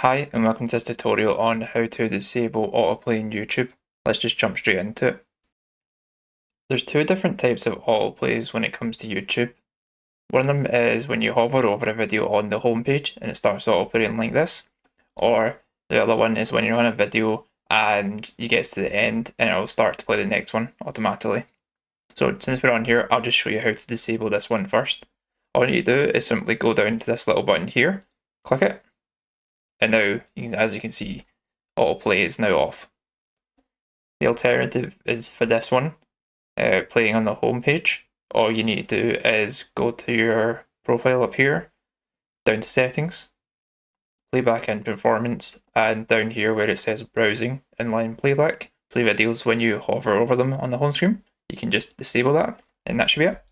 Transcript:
Hi and welcome to this tutorial on how to disable autoplay in YouTube. Let's just jump straight into it. There's two different types of autoplays when it comes to YouTube. One of them is when you hover over a video on the homepage and it starts autoplaying like this. Or the other one is when you're on a video and you get to the end and it'll start to play the next one automatically. So since we're on here, I'll just show you how to disable this one first. All you need to do is simply go down to this little button here, click it, and now, as you can see, autoplay is now off. The alternative is for this one, playing on the home page. All you need to do is go to your profile up here, down to settings, playback and performance, and down here where it says browsing inline playback, play videos when you hover over them on the home screen. You can just disable that, and that should be it.